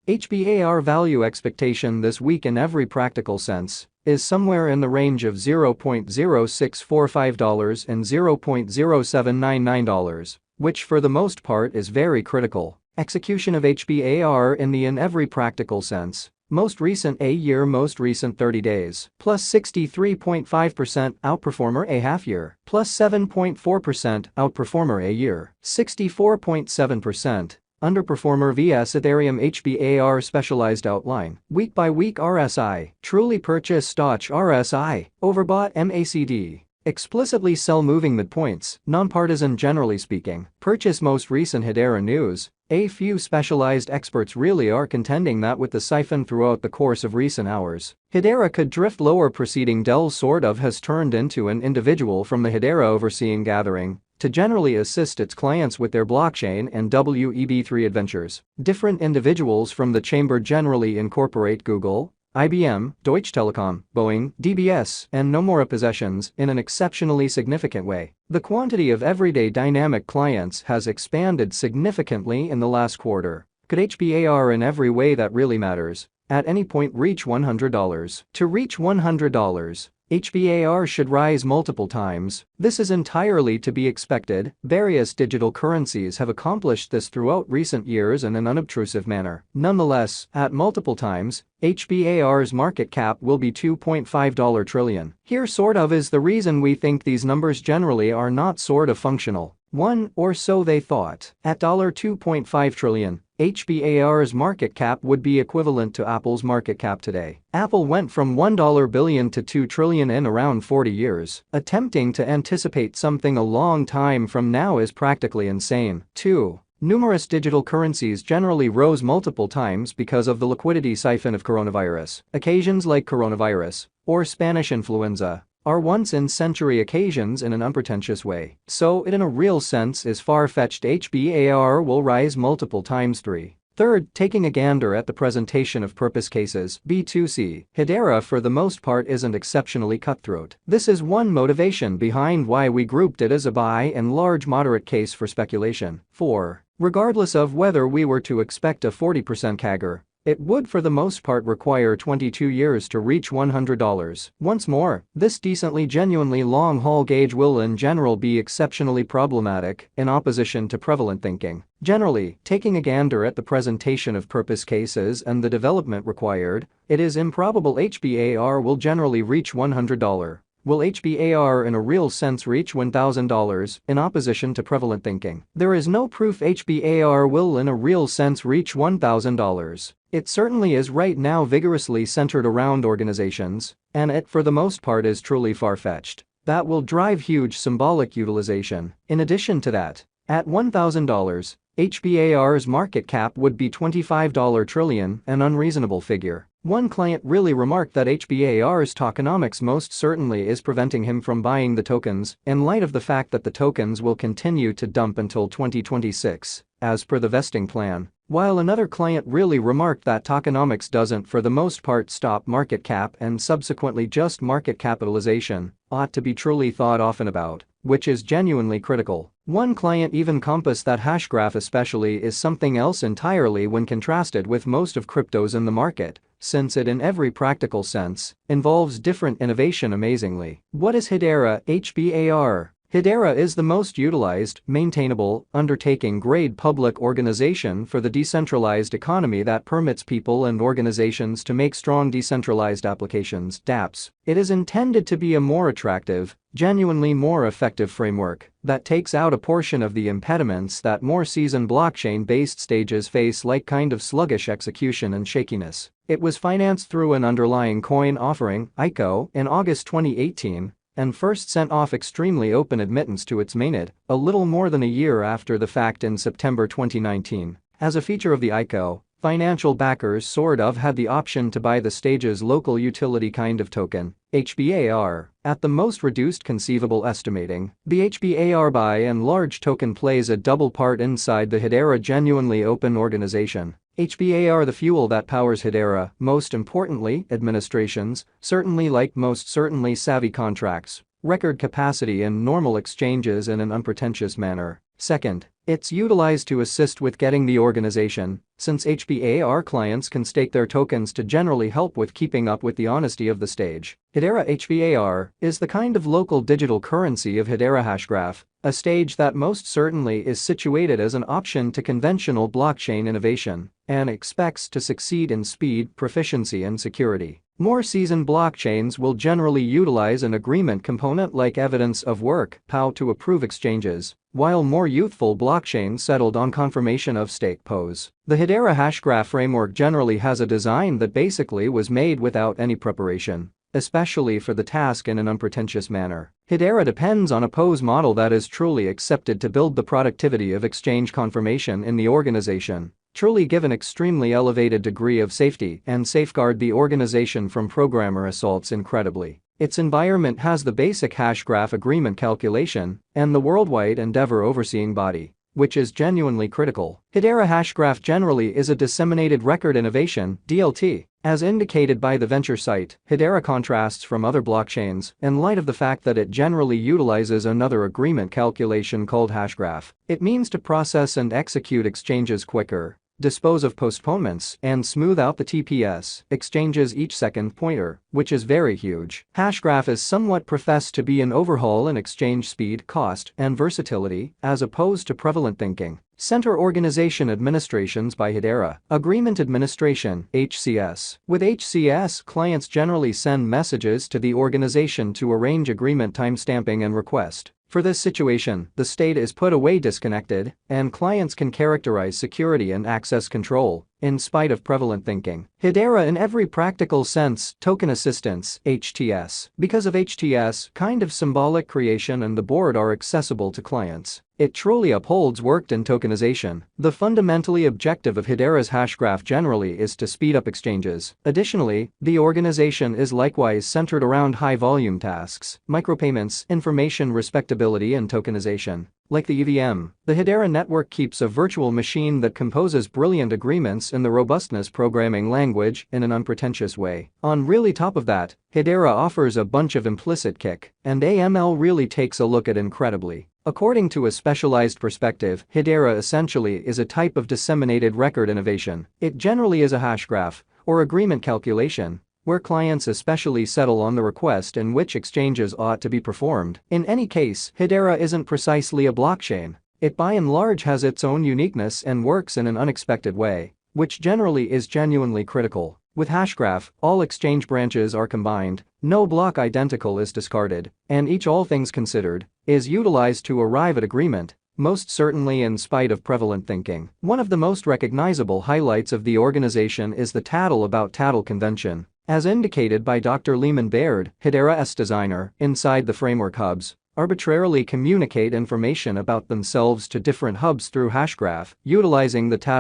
HBAR value expectation this week in every practical sense is somewhere in the range of $0.0645 and $0.0799, which for the most part is very critical. Execution of HBAR in every practical sense. Most recent A-year, most recent 30 days, plus 63.5% outperformer a half-year, plus 7.4% outperformer a year, 64.7%. Underperformer vs Ethereum HBAR specialized outline, week-by-week RSI, truly purchase Stoch RSI, overbought MACD. Explicitly sell moving midpoints, nonpartisan generally speaking, purchase most recent Hedera news. A few specialized experts really are contending that with the siphon throughout the course of recent hours, Hedera could drift lower. Preceding Dell sort of has turned into an individual from the Hedera overseeing gathering to generally assist its clients with their blockchain and Web3 adventures. Different individuals from the chamber generally incorporate Google, IBM, Deutsche Telekom, Boeing, DBS, and Nomura possessions in an exceptionally significant way. The quantity of everyday dynamic clients has expanded significantly in the last quarter. Could HBAR in every way that really matters at any point reach $100? To reach $100, HBAR should rise multiple times. This is entirely to be expected. Various digital currencies have accomplished this throughout recent years in an unobtrusive manner. Nonetheless, at multiple times, HBAR's market cap will be $2.5 trillion. Here sort of is the reason we think these numbers generally are not sort of functional. One, or so they thought. At $2.5 trillion, HBAR's market cap would be equivalent to Apple's market cap today. Apple went from $1 billion to $2 trillion in around 40 years. Attempting to anticipate something a long time from now is practically insane. 2. Numerous digital currencies generally rose multiple times because of the liquidity siphon of coronavirus. Occasions like coronavirus or Spanish influenza are once-in-century occasions in an unpretentious way. So it in a real sense is far-fetched HBAR will rise multiple times. 3. Third, taking a gander at the presentation of purpose cases, B2C, Hedera for the most part isn't exceptionally cutthroat. This is one motivation behind why we grouped it as a buy and large moderate case for speculation. 4. Regardless of whether we were to expect a 40% CAGR, it would for the most part require 22 years to reach $100. Once more, this decently genuinely long-haul gauge will in general be exceptionally problematic in opposition to prevalent thinking. Generally, taking a gander at the presentation of purpose cases and the development required, it is improbable HBAR will generally reach $100. Will HBAR in a real sense reach $1,000 in opposition to prevalent thinking? There is no proof HBAR will in a real sense reach $1,000. It certainly is right now vigorously centered around organizations, and it for the most part is truly far-fetched. That will drive huge symbolic utilization. In addition to that, at $1,000, HBAR's market cap would be $25 trillion, an unreasonable figure. One client really remarked that HBAR's tokenomics most certainly is preventing him from buying the tokens in light of the fact that the tokens will continue to dump until 2026, as per the vesting plan. While another client really remarked that tokenomics doesn't for the most part stop market cap and subsequently just market capitalization ought to be truly thought often about, which is genuinely critical. One client even compassed that Hashgraph especially is something else entirely when contrasted with most of cryptos in the market, since it in every practical sense involves different innovation amazingly. What is Hedera HBAR? Hedera is the most utilized, maintainable, undertaking-grade public organization for the decentralized economy that permits people and organizations to make strong decentralized applications (dApps). It is intended to be a more attractive, genuinely more effective framework that takes out a portion of the impediments that more seasoned blockchain-based stages face, like kind of sluggish execution and shakiness. It was financed through an underlying coin offering, ICO, in August 2018. And first sent off extremely open admittance to its mainnet a little more than a year after the fact in September 2019. As a feature of the ICO, financial backers sort of had the option to buy the stage's local utility kind of token, HBAR, at the most reduced conceivable estimating. The HBAR by and large token plays a double part inside the Hedera genuinely open organization. HBAR the fuel that powers Hedera, most importantly, administrations, certainly like most certainly savvy contracts, record capacity in normal exchanges in an unpretentious manner. Second, it's utilized to assist with getting the organization, since HBAR clients can stake their tokens to generally help with keeping up with the honesty of the stage. Hedera HBAR is the kind of local digital currency of Hedera Hashgraph, a stage that most certainly is situated as an option to conventional blockchain innovation and expects to succeed in speed, proficiency and security. More seasoned blockchains will generally utilize an agreement component like evidence of work (POW) to approve exchanges, while more youthful blockchains settled on confirmation of stake (POS). The Hedera Hashgraph framework generally has a design that basically was made without any preparation, especially for the task in an unpretentious manner. Hedera depends on a POS model that is truly accepted to build the productivity of exchange confirmation in the organization, truly give an extremely elevated degree of safety and safeguard the organization from programmer assaults incredibly. Its environment has the basic Hashgraph agreement calculation and the worldwide endeavor overseeing body, which is genuinely critical. Hedera Hashgraph generally is a disseminated record innovation (DLT). As indicated by the venture site, Hedera contrasts from other blockchains in light of the fact that it generally utilizes another agreement calculation called Hashgraph. It means to process and execute exchanges quicker, dispose of postponements, and smooth out the TPS exchanges each second pointer, which is very huge. Hashgraph is somewhat professed to be an overhaul in exchange speed, cost, and versatility, as opposed to prevalent thinking. Center Organization Administrations by Hedera. Agreement Administration (HCS). With HCS, clients generally send messages to the organization to arrange agreement timestamping and request. For this situation, the state is put away disconnected, and clients can characterize security and access control, in spite of prevalent thinking. Hedera in every practical sense, token assistance, HTS. Because of HTS, kind of symbolic creation and the board are accessible to clients. It truly upholds worked-in tokenization. The fundamentally objective of Hedera's Hashgraph generally is to speed up exchanges. Additionally, the organization is likewise centered around high-volume tasks, micropayments, information respectability and tokenization. Like the EVM, the Hedera network keeps a virtual machine that composes brilliant agreements in the robustness programming language in an unpretentious way. On really top of that, Hedera offers a bunch of implicit kick, and AML really takes a look at incredibly. According to a specialized perspective, Hedera essentially is a type of disseminated record innovation. It generally is a hashgraph, or agreement calculation, where clients especially settle on the request in which exchanges ought to be performed. In any case, Hedera isn't precisely a blockchain. It by and large has its own uniqueness and works in an unexpected way, which generally is genuinely critical. With Hashgraph, all exchange branches are combined, no block identical is discarded, and each, all things considered, is utilized to arrive at agreement, most certainly in spite of prevalent thinking. One of the most recognizable highlights of the organization is the tattle about tattle convention. As indicated by Dr. Lehman Baird, Hedera's designer, inside the framework hubs, arbitrarily communicate information about themselves to different hubs through Hashgraph, utilizing the tattle